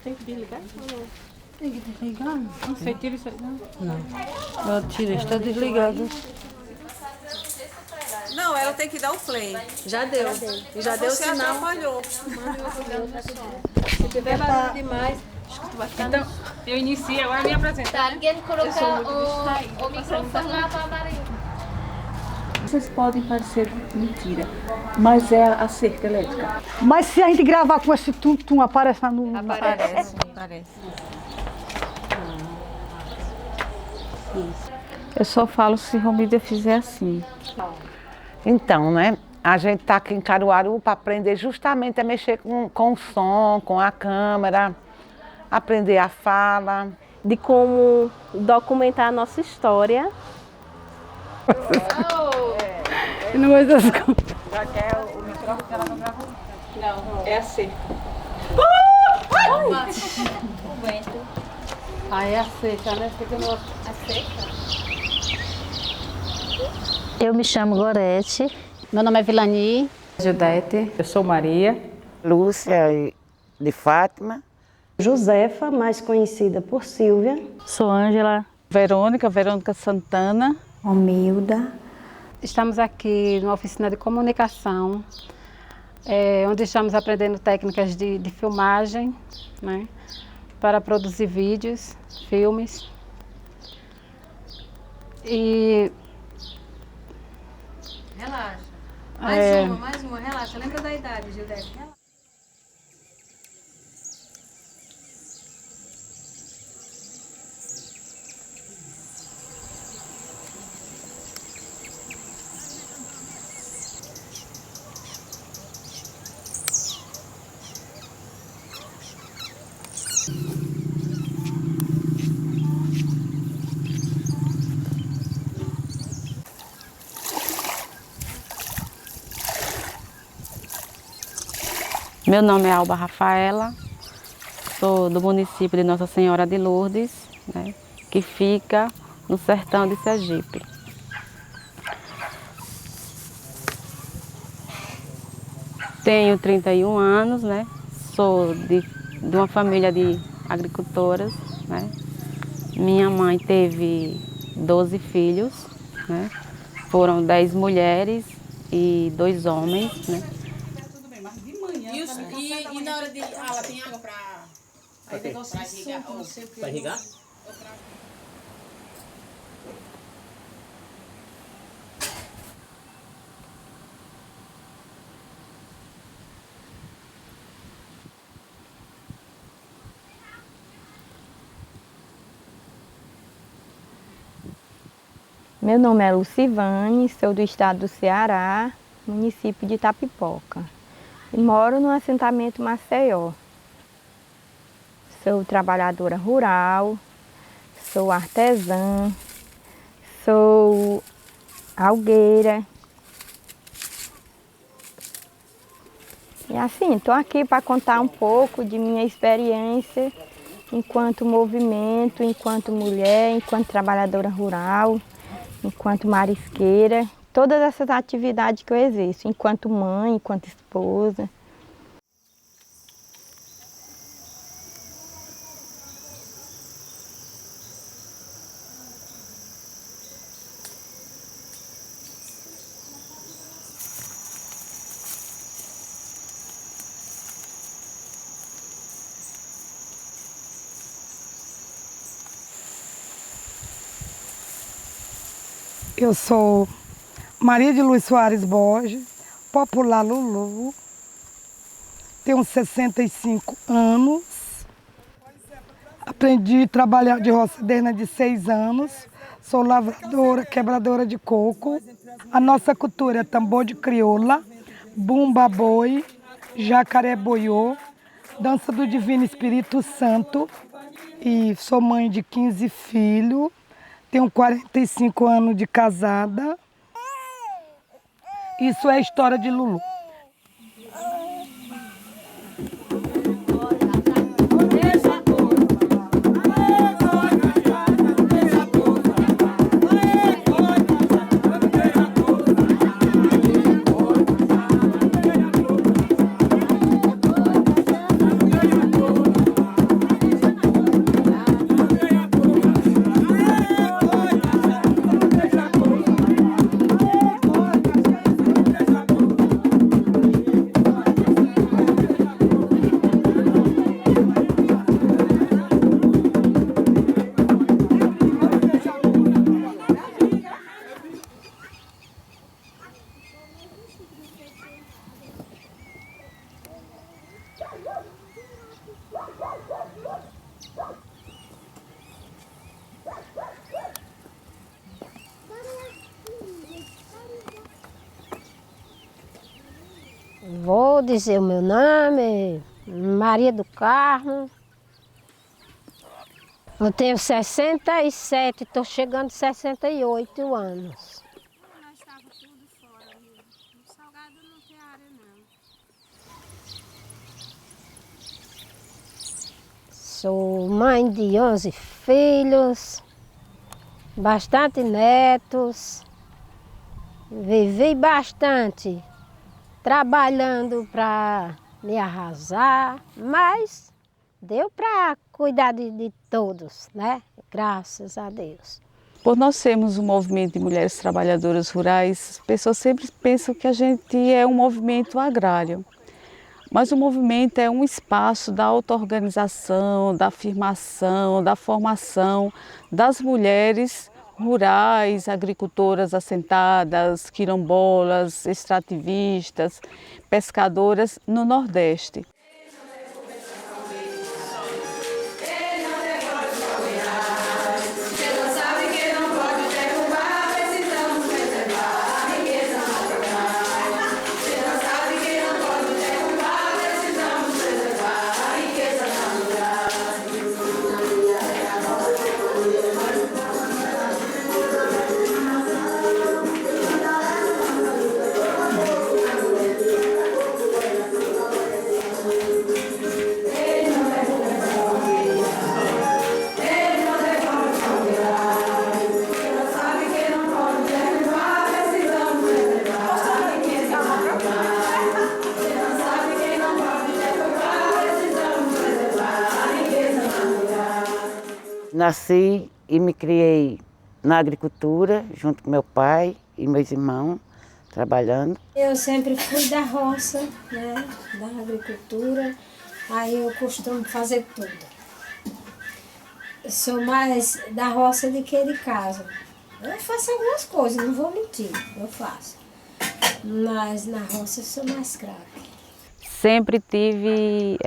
Tem que desligar ou não? Tem que desligar? Você tira isso aí, não? Não. Eu tirei, está desligado. Não, ela tem que dar o play. Já deu. E já deu o Você sinal. atrapalhou. Se tiver barulho demais, acho que tu vai ficar... Então, eu inicio, agora me apresentar. Alguém colocar o microfone lá para a Maria. Vocês podem parecer mentira, mas é a cerca elétrica. Mas se a gente gravar com esse tum-tum, aparece lá no... Parece. Eu só falo se Romídia fizer assim. Então, né? A gente está aqui em Caruaru para aprender justamente a mexer com o som, com a câmera, aprender a fala. De como documentar a nossa história. Não é das coisas. Já quer o microfone que ela não gravou? Não, é a cerca. Aí é a seca, né? Fica no... Eu me chamo Gorete. Meu nome é Vilani. Judete. Eu sou Maria. Lúcia de Fátima. Josefa, mais conhecida por Silvia. Sou Ângela. Verônica Santana. Omilda. Estamos aqui numa oficina de comunicação, onde estamos aprendendo técnicas de filmagem, né, para produzir vídeos, filmes. E Relaxa. Mais uma, relaxa. Lembra da idade, Gildete? Meu nome é Alba Rafaela. Sou do município de Nossa Senhora de Lourdes, né, que fica no sertão de Sergipe. Tenho 31 anos, né? Sou de uma família de agricultoras, né? Minha mãe teve 12 filhos, né? Foram 10 mulheres e 2 homens, né? E na hora de... ela tem água para... Aí negócio de suco, não sei o que. Para irrigar? Meu nome é Lucivane, sou do estado do Ceará, município de Itapipoca. E moro no assentamento Maceió. Sou trabalhadora rural, sou artesã, sou algueira. E assim, estou aqui para contar um pouco de minha experiência enquanto movimento, enquanto mulher, enquanto trabalhadora rural, enquanto marisqueira, todas essas atividades que eu exerço, enquanto mãe, enquanto esposa. Eu sou Maria de Luz Soares Borges, popular Lulu, tenho 65 anos, aprendi a trabalhar de roça desde 6 anos, sou lavradora, quebradora de coco. A nossa cultura é tambor de crioula, bumba boi, jacaré boiô, dança do Divino Espírito Santo e sou mãe de 15 filhos. Tenho 45 anos de casada. Isso é a história de Lulu. Vou dizer o meu nome, Maria do Carmo. Eu tenho 67, estou chegando a 68 anos. Nós estávamos tudo fora ali. No Salgado não tem área, não. Sou mãe de 11 filhos, bastante netos. Vivi bastante trabalhando para me arrasar, mas deu para cuidar de todos, né? Graças a Deus. Por nós sermos um movimento de mulheres trabalhadoras rurais, as pessoas sempre pensam que a gente é um movimento agrário. Mas o movimento é um espaço da auto-organização, da afirmação, da formação das mulheres rurais, agricultoras assentadas, quilombolas, extrativistas, pescadoras no Nordeste. Nasci e me criei na agricultura, junto com meu pai e meus irmãos, trabalhando. Eu sempre fui da roça, né, da agricultura, aí eu costumo fazer tudo. Eu sou mais da roça do que de casa. Eu faço algumas coisas, não vou mentir, eu faço. Mas na roça eu sou mais craque. Sempre tive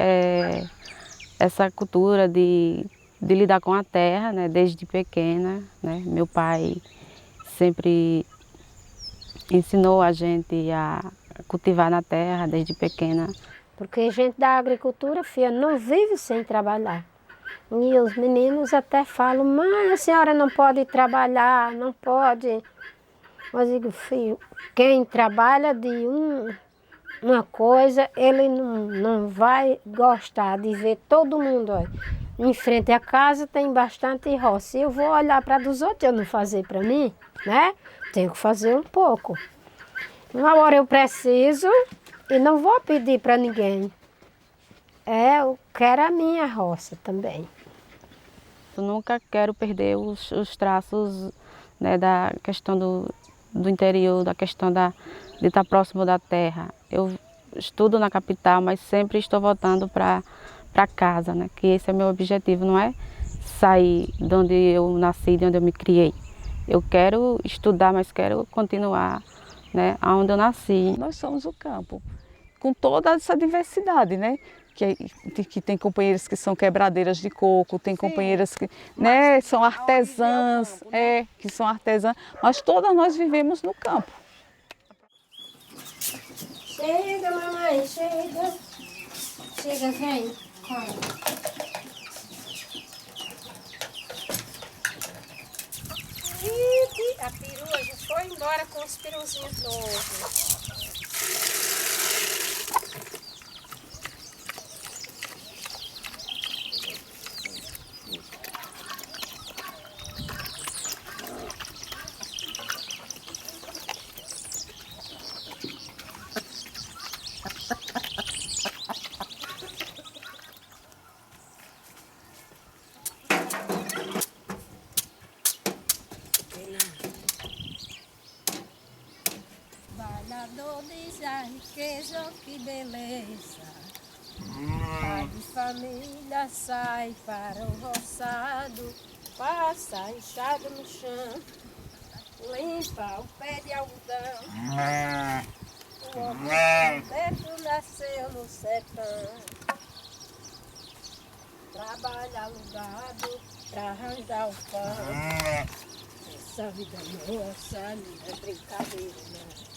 essa cultura de lidar com a terra, né, desde pequena, né? Meu pai sempre ensinou a gente a cultivar na terra desde pequena. Porque gente da agricultura, filha, não vive sem trabalhar. E os meninos até falam, mãe, a senhora não pode trabalhar, não pode. Mas eu digo, filho, quem trabalha de uma coisa, ele não vai gostar de ver todo mundo, olha. Em frente à casa tem bastante roça. Se eu vou olhar para dos outros, eu não fazer para mim, né? Tenho que fazer um pouco. Uma hora eu preciso e não vou pedir para ninguém. Eu quero a minha roça também. Eu nunca quero perder os traços, né, da questão do interior, da questão de estar próximo da terra. Eu estudo na capital, mas sempre estou voltando para casa, né? Que esse é o meu objetivo, não é sair de onde eu nasci, de onde eu me criei. Eu quero estudar, mas quero continuar, né, onde eu nasci. Nós somos o campo, com toda essa diversidade, né? Que tem companheiras que são quebradeiras de coco, tem companheiras que, né, são artesãs, que são artesãs, mas todas nós vivemos no campo. Chega, mamãe, chega. Chega, vem. A perua já foi embora com os peruzinhos novos. Balador diz a riqueza, oh, que beleza. Pai de família sai para o roçado, passa enxada no chão, limpa o pé de algodão. O homem dentro nasceu no sertão. trabalho alugado pra arranjar o pão. Essa vida nossa não é brincadeira, não.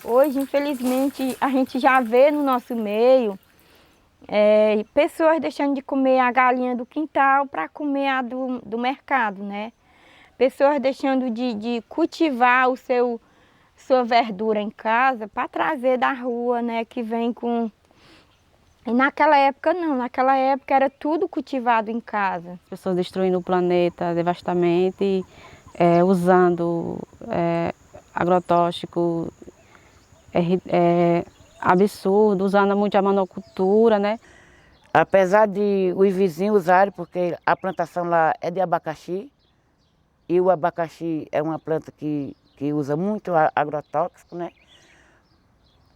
Hoje, infelizmente, a gente já vê no nosso meio pessoas deixando de comer a galinha do quintal para comer a do mercado, né? Pessoas deixando de cultivar sua verdura em casa para trazer da rua, né? Que vem com... E naquela época não, naquela época era tudo cultivado em casa. As pessoas destruindo o planeta devastamente, usando agrotóxico, absurdo, usando muito a monocultura, né? Apesar de os vizinhos usarem, porque a plantação lá é de abacaxi, e o abacaxi é uma planta que usa muito agrotóxico, né?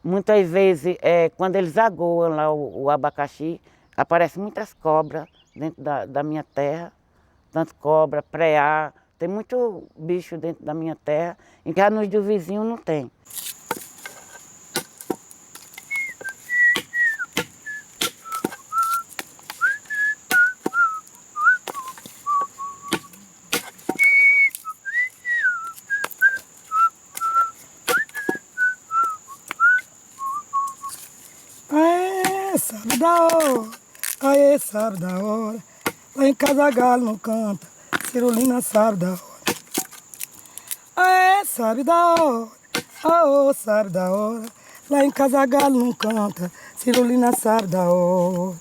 Muitas vezes, quando eles agoam lá o abacaxi, aparecem muitas cobras dentro da minha terra, tanto cobra, preá, tem muito bicho dentro da minha terra, e já nos do vizinho não tem. Sabe da hora, aê, sabe da hora. Lá em casa galo não canta, Cirulina sabe da hora. Aê, sabe da hora, aô, sabe da hora. Lá em casa galo não canta, Cirulina sabe da hora.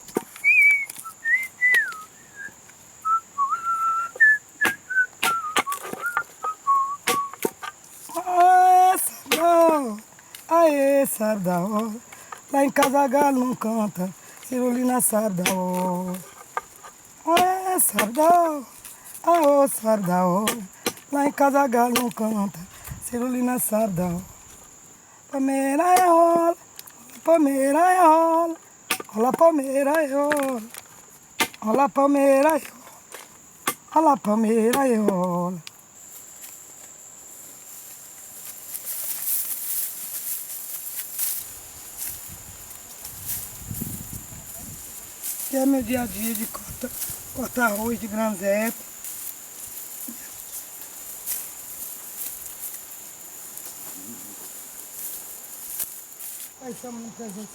Aê, sabe da hora, aê, sabe da hora. Lá em casa galo não canta, Cirulina sabe da hora. É, sabe da hora, aô, sabe da hora. Lá em casa galo não canta, Cirulina sabe da hora. Palmeira é rola, palmeira é rola, rola palmeira é rola, rola palmeira é rola, rola palmeira é rola. Esse é meu dia a dia de cortar arroz de granzete. Aí estamos no presente.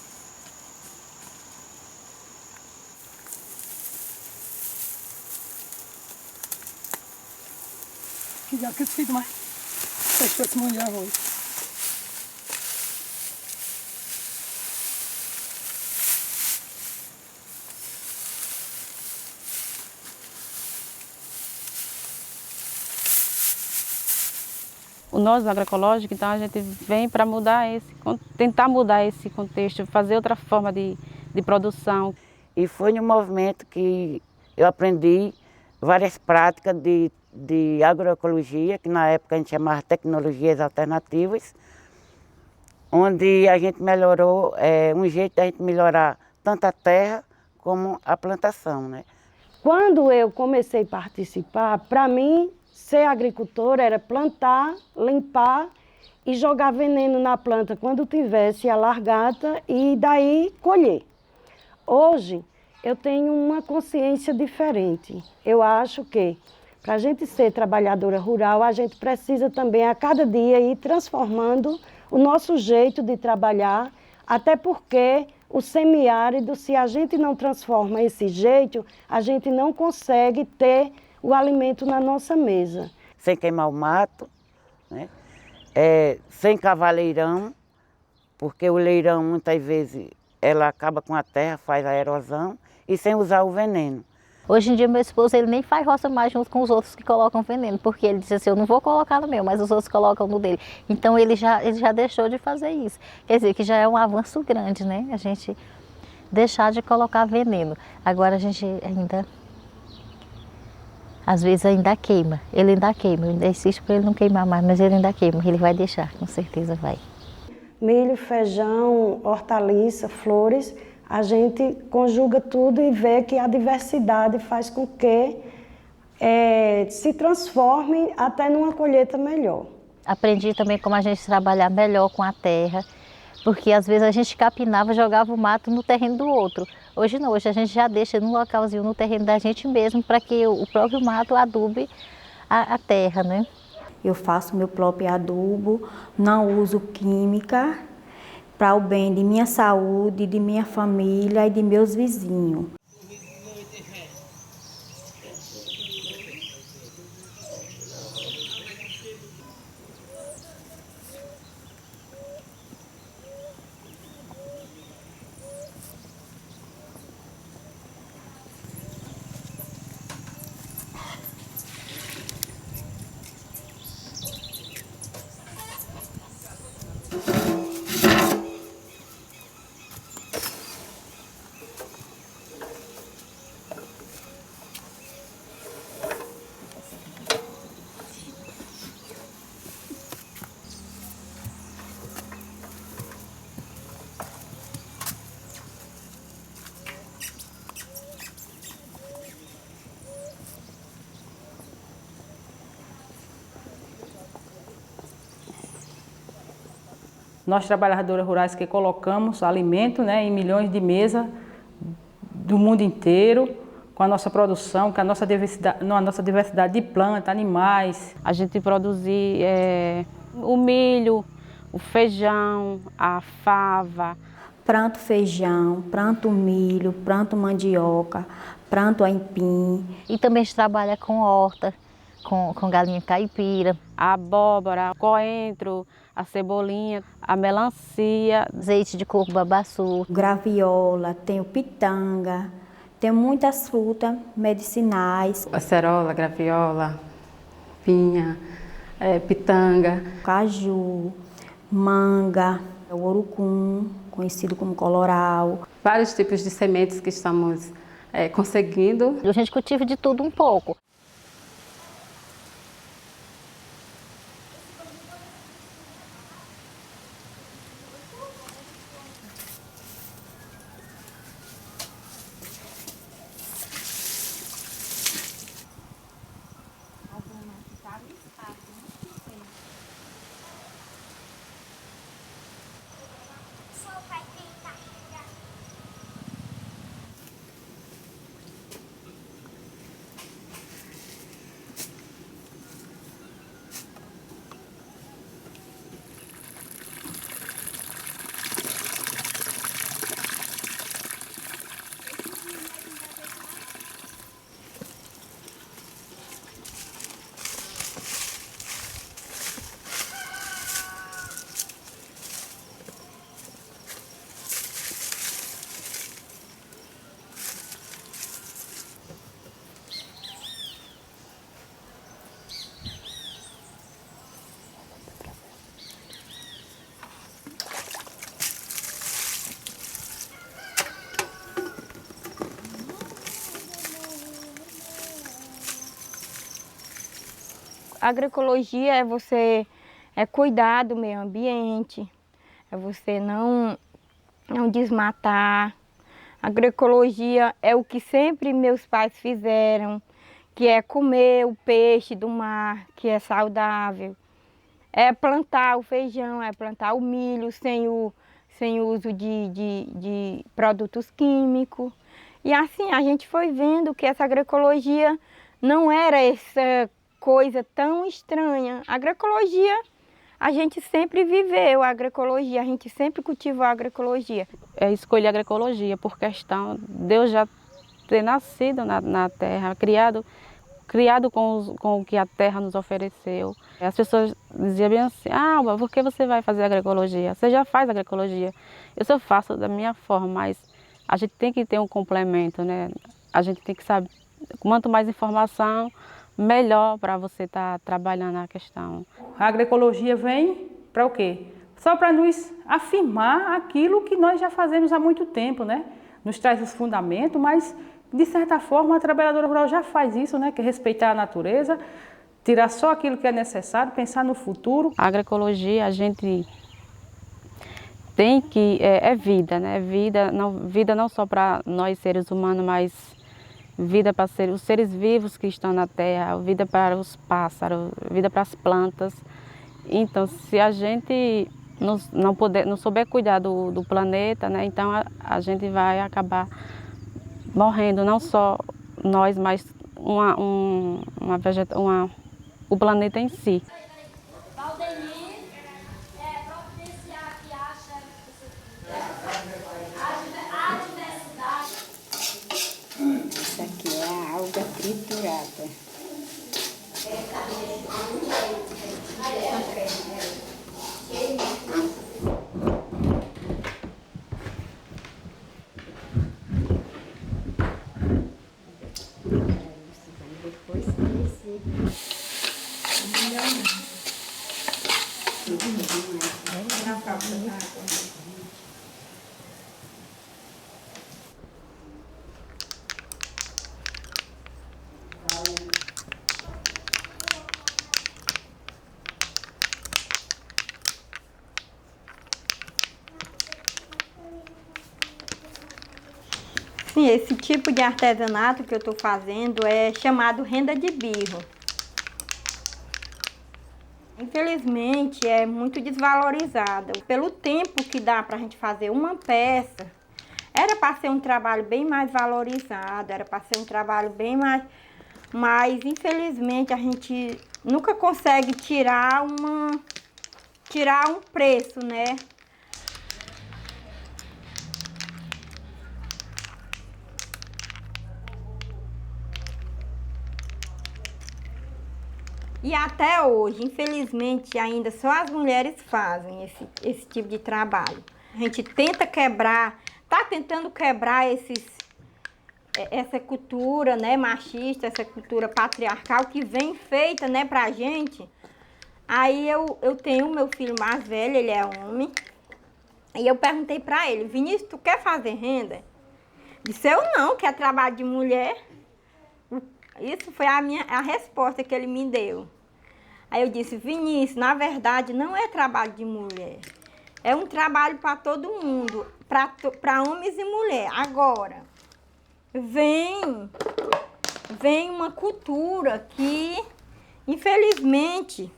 Que já que fiz mais. Fechou esse monte de arroz. Nós, agroecológico, então a gente vem para tentar mudar esse contexto, fazer outra forma de produção. E foi no movimento que eu aprendi várias práticas de agroecologia, que na época a gente chamava tecnologias alternativas, onde a gente melhorou, um jeito da gente melhorar tanto a terra como a plantação, né? Quando eu comecei a participar, para mim, ser agricultora era plantar, limpar e jogar veneno na planta quando tivesse a largata e daí colher. Hoje eu tenho uma consciência diferente. Eu acho que para a gente ser trabalhadora rural, a gente precisa também a cada dia ir transformando o nosso jeito de trabalhar, até porque o semiárido, se a gente não transforma esse jeito, a gente não consegue ter o alimento na nossa mesa. Sem queimar o mato, né? Sem cavar leirão, porque o leirão muitas vezes ela acaba com a terra, faz a erosão e sem usar o veneno. Hoje em dia, meu esposo ele nem faz roça mais junto com os outros que colocam veneno, porque ele diz assim, eu não vou colocar no meu, mas os outros colocam no dele. Então ele já deixou de fazer isso. Quer dizer, que já é um avanço grande, né? A gente deixar de colocar veneno. Agora a gente ainda, às vezes ainda queima. Ele ainda queima, eu ainda insisto para ele não queimar mais, mas ele ainda queima, ele vai deixar, com certeza vai. Milho, feijão, hortaliça, flores, a gente conjuga tudo e vê que a diversidade faz com que se transforme até numa colheita melhor. Aprendi também como a gente trabalhar melhor com a terra, porque às vezes a gente capinava, jogava o mato no terreno do outro. Hoje não, hoje a gente já deixa no localzinho, no terreno da gente mesmo, para que o próprio mato adube a terra, né? Eu faço meu próprio adubo, não uso química, para o bem de minha saúde, de minha família e de meus vizinhos. Nós, trabalhadoras rurais, que colocamos alimento, né, em milhões de mesas do mundo inteiro, com a nossa produção, com a nossa diversidade de plantas, animais. A gente produzir o milho, o feijão, a fava. Planto feijão, planto milho, planto mandioca, planto aipim. E também a gente trabalha com horta, com galinha caipira. A abóbora, coentro, a cebolinha, a melancia, azeite de coco babaçu, graviola, tenho pitanga, tenho muitas frutas medicinais. Acerola, graviola, pinha, pitanga, caju, manga, o urucum, conhecido como coloral. Vários tipos de sementes que estamos conseguindo. A gente cultiva de tudo um pouco. Agroecologia é você cuidar do meio ambiente, é você não desmatar. Agroecologia é o que sempre meus pais fizeram, que é comer o peixe do mar, que é saudável. É plantar o feijão, é plantar o milho sem uso de produtos químicos. E assim a gente foi vendo que essa agroecologia não era essa coisa tão estranha. A agroecologia, a gente sempre viveu a agroecologia, a gente sempre cultivou a agroecologia. Escolhi a agroecologia por questão de eu já ter nascido na terra, criado criado com o que a terra nos ofereceu. As pessoas diziam bem assim, por que você vai fazer agroecologia? Você já faz agroecologia. Eu só faço da minha forma, mas a gente tem que ter um complemento, né? A gente tem que saber, quanto mais informação, melhor para você estar trabalhando a questão. A agroecologia vem para o quê? Só para nos afirmar aquilo que nós já fazemos há muito tempo, né? Nos traz os fundamentos, mas de certa forma a trabalhadora rural já faz isso, né? Que é respeitar a natureza, tirar só aquilo que é necessário, pensar no futuro. A agroecologia, a gente tem que, é vida, né? Vida não só para nós seres humanos, mas vida para os seres vivos que estão na terra, vida para os pássaros, vida para as plantas. Então, se a gente não souber cuidar do planeta, né? Então a gente vai acabar morrendo, não só nós, mas o planeta em si. Isso aqui é a alga triturada. Depois crescer. Sim, esse tipo de artesanato que eu estou fazendo é chamado renda de birro. Infelizmente é muito desvalorizada. Pelo tempo que dá para a gente fazer uma peça, era para ser um trabalho bem mais valorizado, era para ser um trabalho bem mais... Mas infelizmente a gente nunca consegue tirar um preço, né? E até hoje, infelizmente, ainda só as mulheres fazem esse tipo de trabalho. A gente tenta quebrar, está tentando quebrar essa cultura, né, machista, essa cultura patriarcal que vem feita, né, pra gente. Aí eu tenho meu filho mais velho, ele é homem, e eu perguntei pra ele, Vinícius, tu quer fazer renda? Disse, eu não, que é trabalho de mulher. Isso foi a resposta que ele me deu. Aí eu disse, Vinícius, na verdade não é trabalho de mulher. É um trabalho para todo mundo, para homens e mulheres. Agora, vem uma cultura que, infelizmente,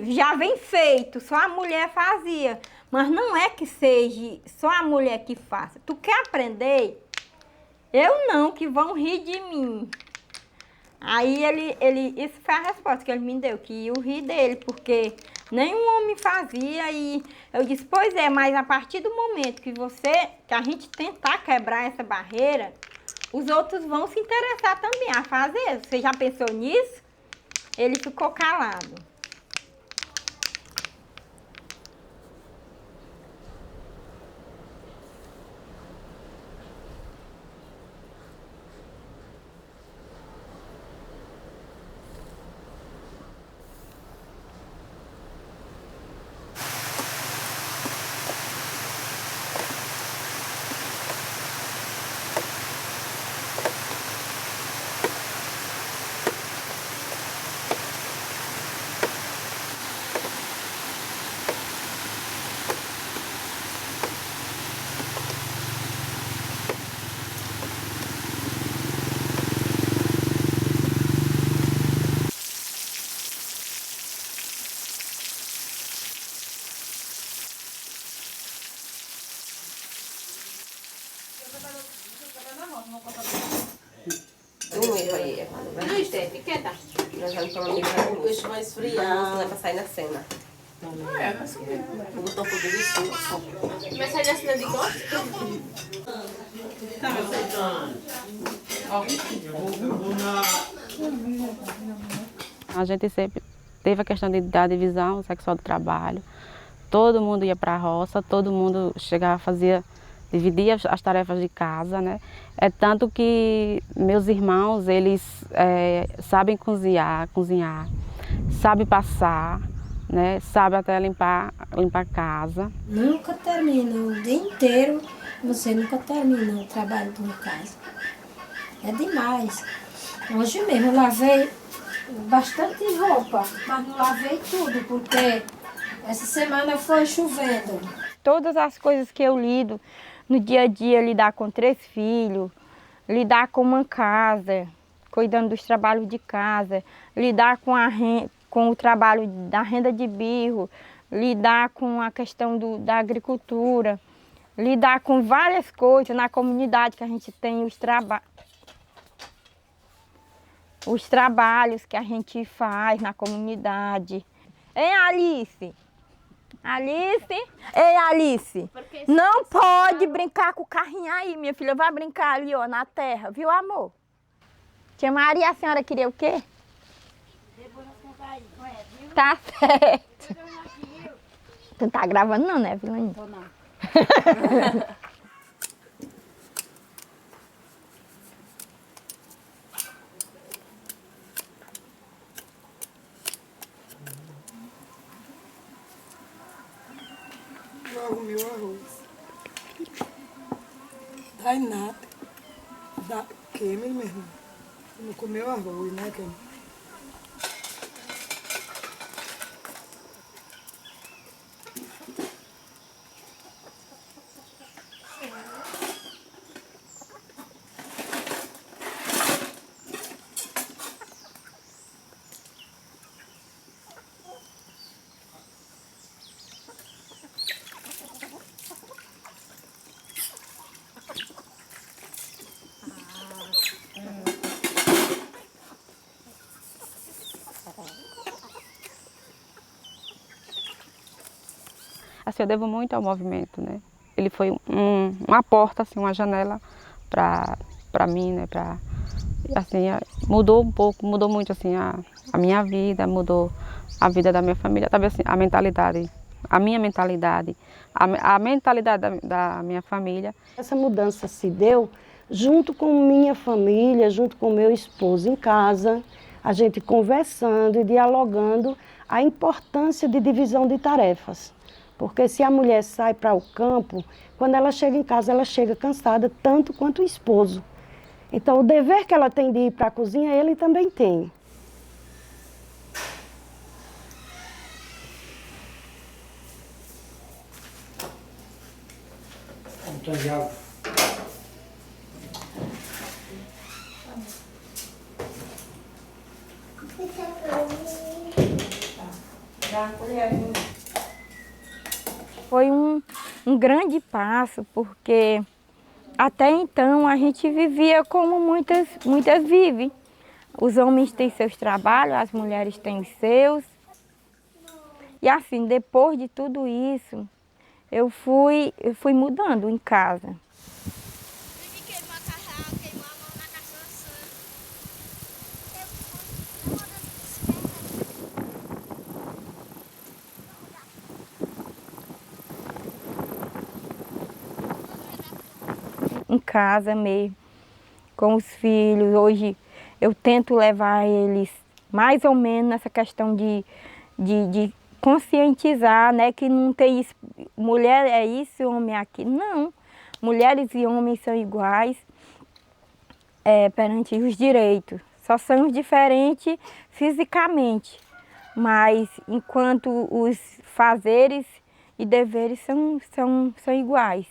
já vem feito, só a mulher fazia. Mas não é que seja só a mulher que faça. Tu quer aprender? Eu não, que vão rir de mim. Aí isso foi a resposta que ele me deu, que iam rir dele, porque nenhum homem fazia. E eu disse, pois é, mas a partir do momento que a gente tentar quebrar essa barreira, os outros vão se interessar também a fazer. Você já pensou nisso? Ele ficou calado. Luiz, fica quieta. Nós vamos tomar o peixe vai esfriar, vai passar aí na cena. Mas vou botar um pouco de suco. Vai sair na cena de gosto? Tá, meu filho. A gente sempre teve a questão da divisão sexual do trabalho. Todo mundo ia para a roça, todo mundo chegava, dividia as tarefas de casa, né? É tanto que meus irmãos, eles sabem cozinhar, sabem passar, né? Sabem até limpar a casa. Nunca termina, o dia inteiro você nunca termina o trabalho de uma casa. É demais. Hoje mesmo eu lavei bastante roupa, mas não lavei tudo, porque essa semana foi chovendo. Todas as coisas que eu lido no dia a dia, lidar com 3 filhos, lidar com uma casa, cuidando dos trabalhos de casa, lidar com o trabalho da renda de birro, lidar com a questão da agricultura, lidar com várias coisas na comunidade que a gente tem, os trabalhos que a gente faz na comunidade. Hein, Alice? Alice? Ei, Alice, não pode brincar com o carrinho aí, minha filha. Vai brincar ali, ó, na terra, viu, amor? Tia Maria, a senhora queria o quê? Tá certo. Tu não tá gravando não, né, Vilane? Tô não. Eu arrumei o arroz. Dá nada. Dá queima mesmo. Não comeu arroz, né, queima? Assim, eu devo muito ao movimento, né? Ele foi uma porta, assim, uma janela para mim, né? Assim, mudou um pouco, mudou muito assim, a minha vida, mudou a vida da minha família, talvez assim, a mentalidade, a minha mentalidade, a mentalidade da minha família. Essa mudança se deu junto com minha família, junto com meu esposo em casa, a gente conversando e dialogando a importância de divisão de tarefas. Porque se a mulher sai para o campo, quando ela chega em casa, ela chega cansada, tanto quanto o esposo. Então, o dever que ela tem de ir para a cozinha, ele também tem. Foi um grande passo, porque até então a gente vivia como muitas vivem. Os homens têm seus trabalhos, as mulheres têm os seus. E assim, depois de tudo isso, eu fui mudando em casa. Em casa mesmo, com os filhos. Hoje eu tento levar eles mais ou menos nessa questão de conscientizar, né, que não tem isso, mulher é isso, homem é aquilo. Não, mulheres e homens são iguais perante os direitos. Só somos diferentes fisicamente, mas enquanto os fazeres e deveres são iguais.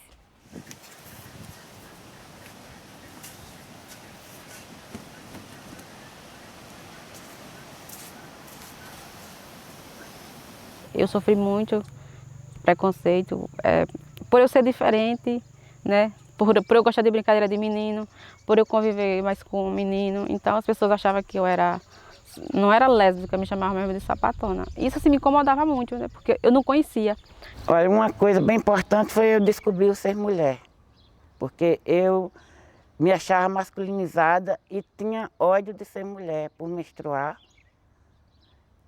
Eu sofri muito preconceito por eu ser diferente, né? Por eu gostar de brincadeira de menino, por eu conviver mais com um menino. Então as pessoas achavam que eu não era lésbica, me chamavam mesmo de sapatona. Isso assim, me incomodava muito, né? Porque eu não conhecia. Olha, uma coisa bem importante foi eu descobrir o ser mulher. Porque eu me achava masculinizada e tinha ódio de ser mulher, por menstruar,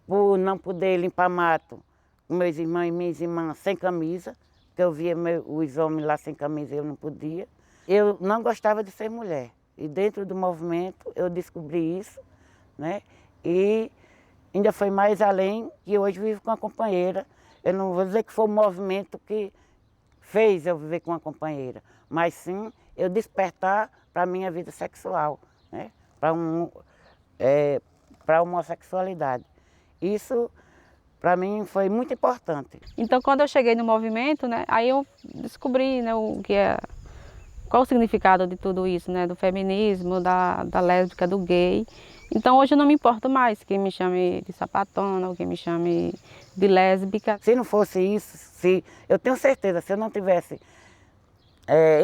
por não poder limpar mato com meus irmãos e minhas irmãs sem camisa, porque eu via os homens lá sem camisa e eu não podia. Eu não gostava de ser mulher. E dentro do movimento eu descobri isso, né? E ainda foi mais além, que hoje vivo com uma companheira. Eu não vou dizer que foi o movimento que fez eu viver com uma companheira, mas sim eu despertar para a minha vida sexual, né? Para a homossexualidade. Isso, para mim, foi muito importante. Então, quando eu cheguei no movimento, né, aí eu descobri, né, qual o significado de tudo isso, né, do feminismo, da lésbica, do gay. Então, hoje eu não me importo mais quem me chame de sapatona ou quem me chame de lésbica. Se não fosse isso, eu tenho certeza, se eu não tivesse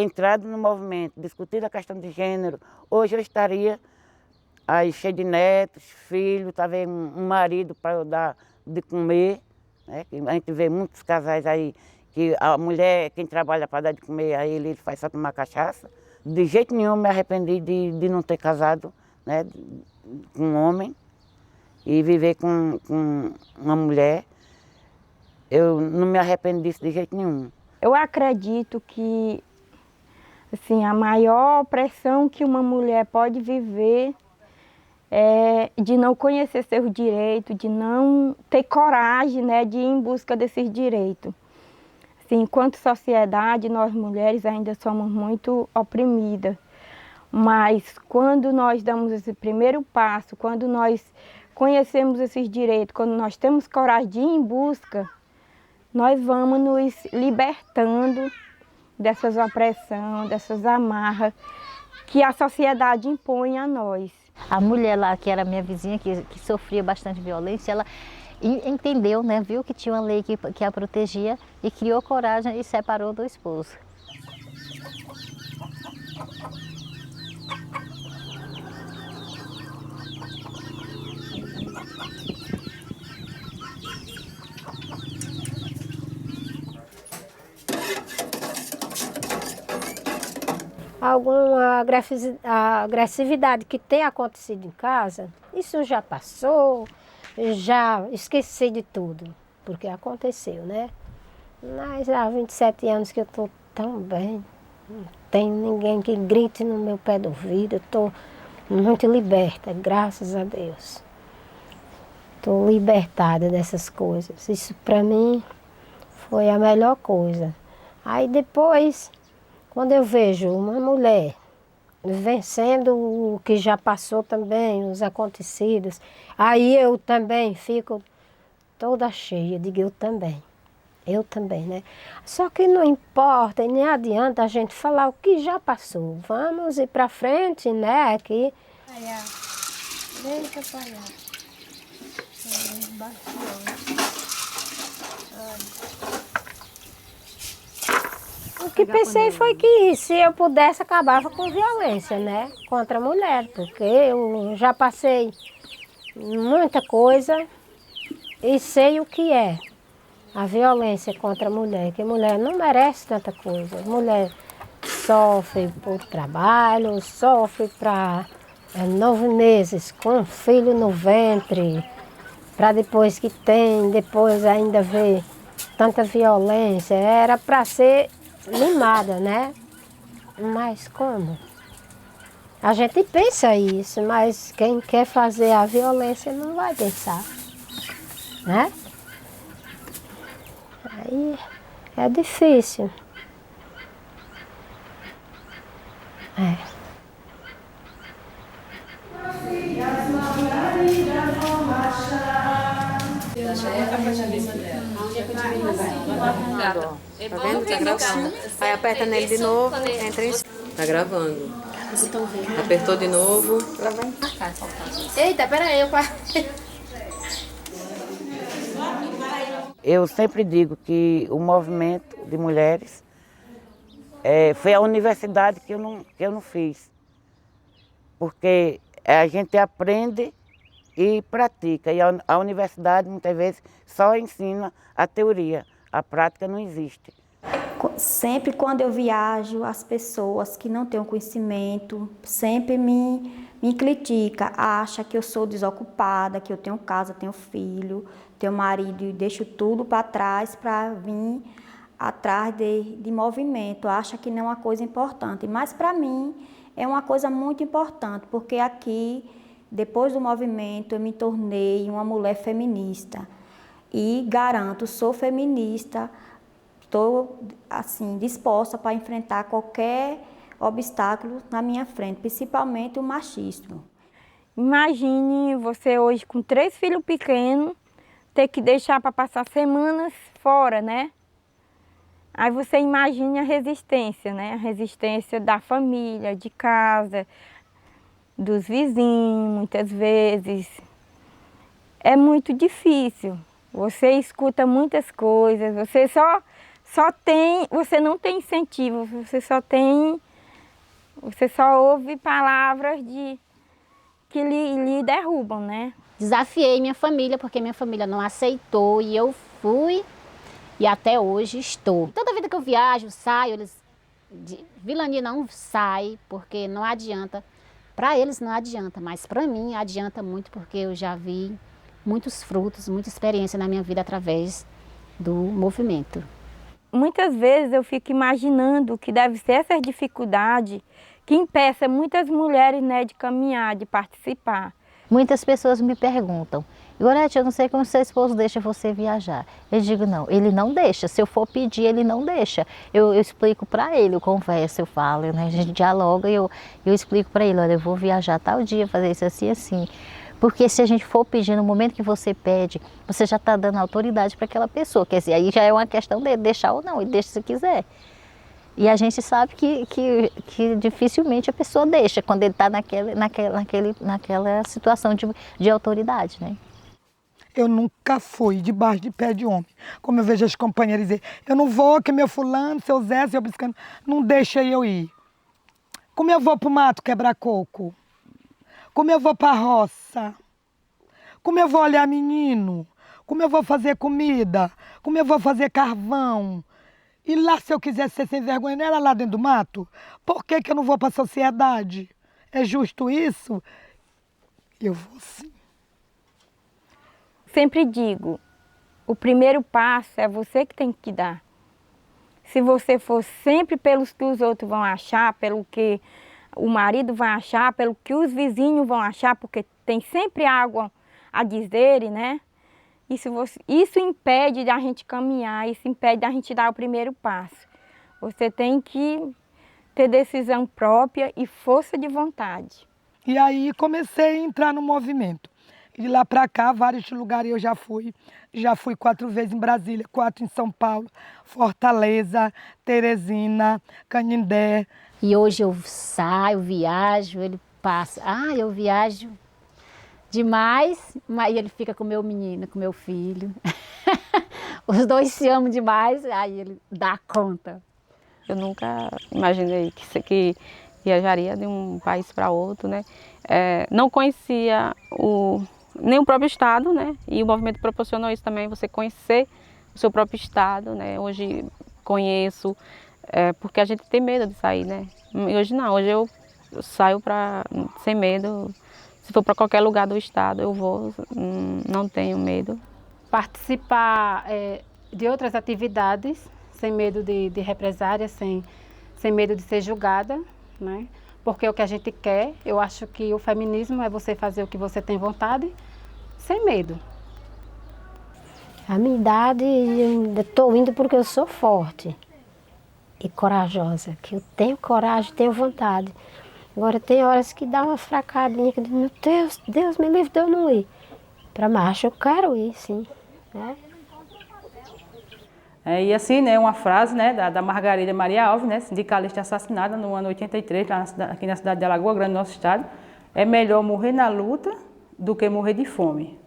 entrado no movimento, discutido a questão de gênero, hoje eu estaria aí cheio de netos, filhos, talvez um marido para eu dar de comer, né? A gente vê muitos casais aí que a mulher, quem trabalha para dar de comer, aí ele faz só tomar cachaça. De jeito nenhum me arrependi de não ter casado, né, com um homem e viver com uma mulher. Eu não me arrependi disso de jeito nenhum. Eu acredito que assim, a maior opressão que uma mulher pode viver é de não conhecer seus direitos, de não ter coragem, né, de ir em busca desses direitos. Assim, enquanto sociedade, nós mulheres ainda somos muito oprimidas. Mas quando nós damos esse primeiro passo, quando nós conhecemos esses direitos, quando nós temos coragem de ir em busca, nós vamos nos libertando dessas opressões, dessas amarras que a sociedade impõe a nós. A mulher lá, que era minha vizinha, que sofria bastante violência, ela entendeu, né, viu que tinha uma lei que a protegia e criou coragem e separou do esposo. Alguma agressividade que tenha acontecido em casa, isso já passou, já esqueci de tudo, porque aconteceu, né? Mas há 27 anos que eu estou tão bem, não tem ninguém que grite no meu pé do ouvido, eu estou muito liberta, graças a Deus. Estou libertada dessas coisas, isso para mim foi a melhor coisa. Aí depois, quando eu vejo uma mulher vencendo o que já passou também, os acontecidos, aí eu também fico toda cheia, digo eu também, né? Só que não importa e nem adianta a gente falar o que já passou. Vamos ir para frente, né? Aqui. Deixa pra lá. O que pensei foi que se eu pudesse acabava com violência, né? Contra a mulher, porque eu já passei muita coisa e sei o que é a violência contra a mulher, que a mulher não merece tanta coisa. A mulher sofre por trabalho, sofre para 9 meses com um filho no ventre, para depois que tem, depois ainda ver tanta violência. Era para ser limada, né? Mas como? A gente pensa isso, mas quem quer fazer a violência não vai pensar, né? Aí é difícil. Tá vendo? Tá gravando. Aí aperta nele de novo, entra em... Tá gravando. Apertou de novo. Eita, peraí, Eu sempre digo que o movimento de mulheres foi a universidade que eu não fiz. Porque a gente aprende e pratica. E a universidade, muitas vezes, só ensina a teoria. A prática não existe. Sempre quando eu viajo, as pessoas que não têm conhecimento sempre me criticam, acham que eu sou desocupada, que eu tenho casa, tenho filho, tenho marido e deixo tudo para trás para vir atrás de movimento. Acha que não é uma coisa importante, mas para mim é uma coisa muito importante, porque aqui, depois do movimento, eu me tornei uma mulher feminista e garanto, sou feminista, estou assim disposta para enfrentar qualquer obstáculo na minha frente, principalmente o machismo. Imagine você hoje com 3 filhos pequenos, ter que deixar para passar semanas fora, né? Aí você imagine a resistência, né? A resistência da família, de casa, dos vizinhos, muitas vezes. É muito difícil. Você escuta muitas coisas, você você não tem incentivo, você só ouve palavras que lhe derrubam, né? Desafiei minha família, porque minha família não aceitou e eu fui e até hoje estou. Toda vida que eu viajo, saio, vilania não sai, porque não adianta. Para eles não adianta, mas para mim adianta muito, porque eu já vi muitos frutos, muita experiência na minha vida através do movimento. Muitas vezes eu fico imaginando que deve ser essa dificuldade que impeça muitas mulheres, né, de caminhar, de participar. Muitas pessoas me perguntam, Gorete, eu não sei como seu esposo deixa você viajar. Eu digo, não, ele não deixa. Se eu for pedir, ele não deixa. Eu explico para ele, eu converso, eu falo, né? A gente dialoga e eu explico para ele, olha, eu vou viajar tal dia, fazer isso assim, assim. Porque se a gente for pedir no momento que você pede, você já está dando autoridade para aquela pessoa. Quer dizer, aí já é uma questão de deixar ou não, ele deixa se quiser. E a gente sabe que dificilmente a pessoa deixa, quando ele está naquela situação de autoridade, né? Eu nunca fui debaixo de pé de homem. Como eu vejo as companheiras dizer, eu não vou, que meu fulano, seu Zé, seu Biscano, não deixa eu ir. Como eu vou para o mato quebrar coco? Como eu vou para a roça? Como eu vou olhar menino? Como eu vou fazer comida? Como eu vou fazer carvão? E lá, se eu quiser ser sem vergonha, não era lá dentro do mato? Por que eu não vou para a sociedade? É justo isso? Eu vou sim. Sempre digo, o primeiro passo é você que tem que dar. Se você for sempre pelos que os outros vão achar, pelo que o marido vai achar, pelo que os vizinhos vão achar, porque tem sempre algo a dizer, né? Isso impede da gente caminhar, isso impede da gente dar o primeiro passo. Você tem que ter decisão própria e força de vontade. E aí comecei a entrar no movimento. De lá para cá, vários lugares eu já fui. Já fui 4 vezes em Brasília, 4 em São Paulo, Fortaleza, Teresina, Canindé. E hoje eu saio, viajo, ele passa. Ah, eu viajo demais, mas ele fica com o meu menino, com o meu filho. Os dois se amam demais, aí ele dá conta. Eu nunca imaginei que viajaria de um país para outro, né? Não conhecia nem o próprio estado, né? E o movimento proporcionou isso também, você conhecer o seu próprio estado, né? Hoje conheço, porque a gente tem medo de sair, né? E hoje não, hoje eu saio sem medo. Se for para qualquer lugar do estado, eu vou, não tenho medo. Participar de outras atividades, sem medo de represária, sem medo de ser julgada, né? Porque é o que a gente quer. Eu acho que o feminismo é você fazer o que você tem vontade, sem medo. A minha idade, eu estou indo porque eu sou forte e corajosa, que eu tenho coragem, tenho vontade. Agora tem horas que dá uma fracadinha, que eu digo, meu Deus, Deus me livre de eu não ir. Para marcha eu quero ir, sim. Né? E assim, né, uma frase, né, da Margarida Maria Alves, né, sindicalista assassinada no ano 83, aqui na cidade de Alagoa Grande, no nosso estado. É melhor morrer na luta do que morrer de fome.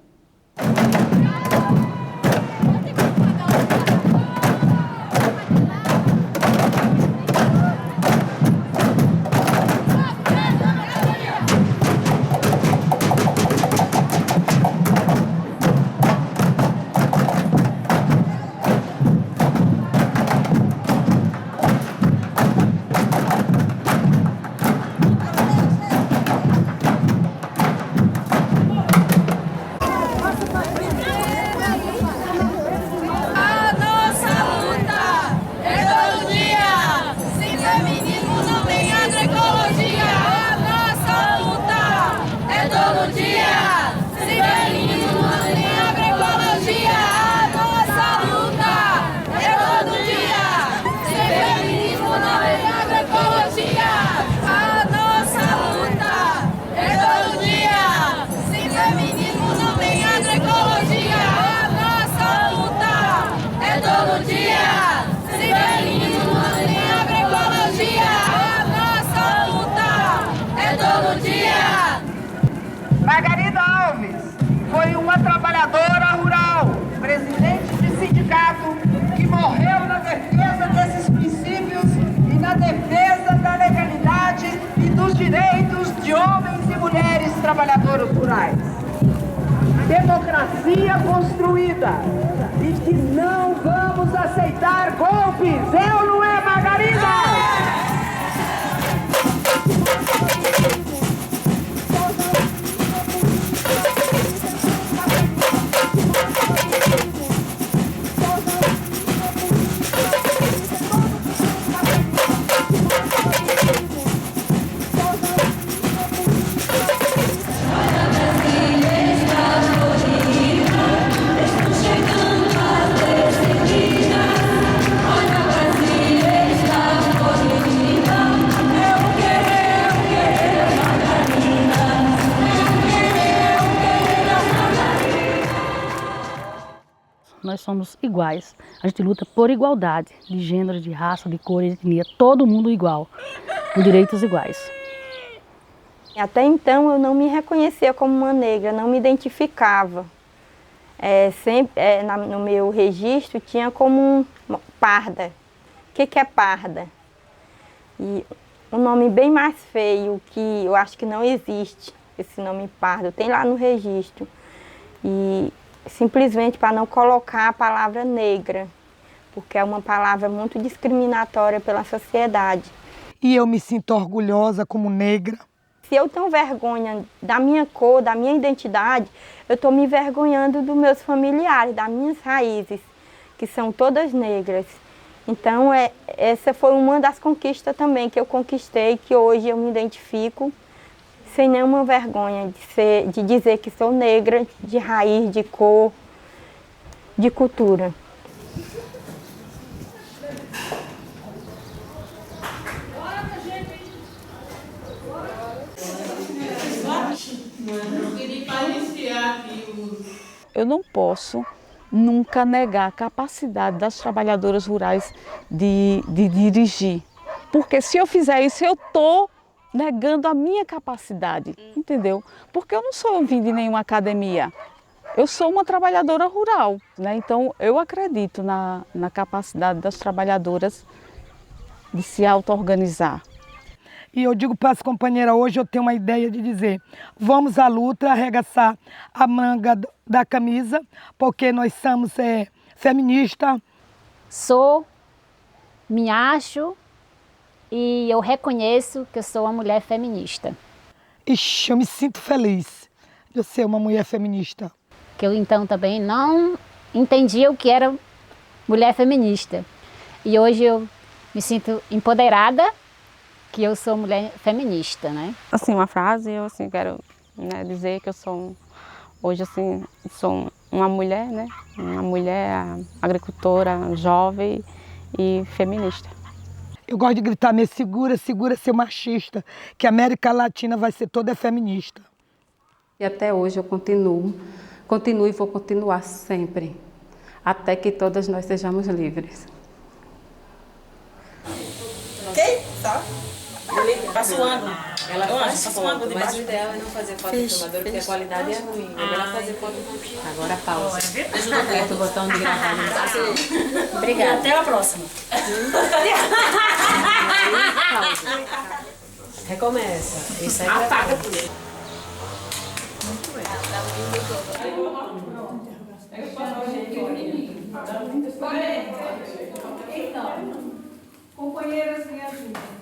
trabalhadoras rurais. Democracia construída e que não vamos aceitar golpes. É ou não é, Margarida? Nós somos iguais. A gente luta por igualdade de gênero, de raça, de cor, de etnia, todo mundo igual, com direitos iguais. Até então eu não me reconhecia como uma negra, não me identificava. No meu registro tinha como parda. O que é parda? E um nome bem mais feio, que eu acho que não existe, esse nome pardo, tem lá no registro. E simplesmente para não colocar a palavra negra, porque é uma palavra muito discriminatória pela sociedade. E eu me sinto orgulhosa como negra. Se eu tenho vergonha da minha cor, da minha identidade, eu estou me envergonhando dos meus familiares, das minhas raízes, que são todas negras. Então, essa foi uma das conquistas também que eu conquistei, que hoje eu me identifico sem nenhuma vergonha de dizer que sou negra, de raiz, de cor, de cultura. Eu não posso nunca negar a capacidade das trabalhadoras rurais de dirigir, porque se eu fizer isso, eu estou negando a minha capacidade, entendeu? Porque eu não vim de nenhuma academia, eu sou uma trabalhadora rural, né? Então eu acredito na capacidade das trabalhadoras de se auto-organizar. E eu digo para as companheiras hoje, eu tenho uma ideia de dizer, vamos à luta, arregaçar a manga da camisa, porque nós somos feministas. Me acho e eu reconheço que eu sou uma mulher feminista. Ixi, eu me sinto feliz de eu ser uma mulher feminista. Que eu então também não entendia o que era mulher feminista. E hoje eu me sinto empoderada, que eu sou mulher feminista, né? Assim, uma frase, eu assim, quero, né, dizer que eu sou, hoje assim, sou uma mulher, né? Uma mulher agricultora, jovem e feminista. Eu gosto de gritar, me segura, segura ser machista, que a América Latina vai ser toda feminista. E até hoje eu continuo e vou continuar sempre, até que todas nós sejamos livres. Ok? Só? Passa o ângulo. Ela faz foto, mas o ideal é não fazer foto de filmador, porque a qualidade é ruim. É melhor fazer foto do... Agora pausa. Aperta o botão de gravar. Obrigada. E até a próxima. Pausa. Recomeça. Isso aí apaga tudo. Muito bem. Então, companheiras, me ajudem.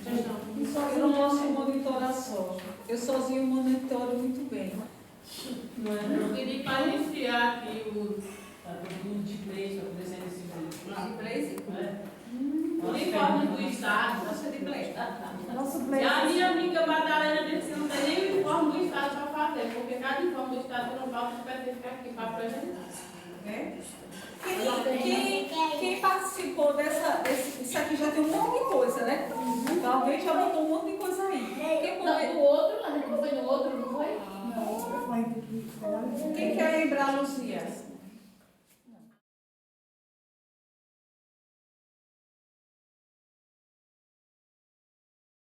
Eu não posso monitorar só. Eu sozinho monitoro muito bem. Não é? Eu pedi para iniciar aqui o display, para poder ser esse display. O uniforme do Estado. Nossa display. E a minha amiga Madalena disse que não tem nem o uniforme do Estado para fazer, porque cada uniforme do Estado não falta específico aqui para apresentar. Quem participou isso aqui já tem um monte de coisa, né? Alguém já botou um monte de coisa aí. Não, do outro, a gente não foi no outro, não foi? Não. Quem quer lembrar, Lucia?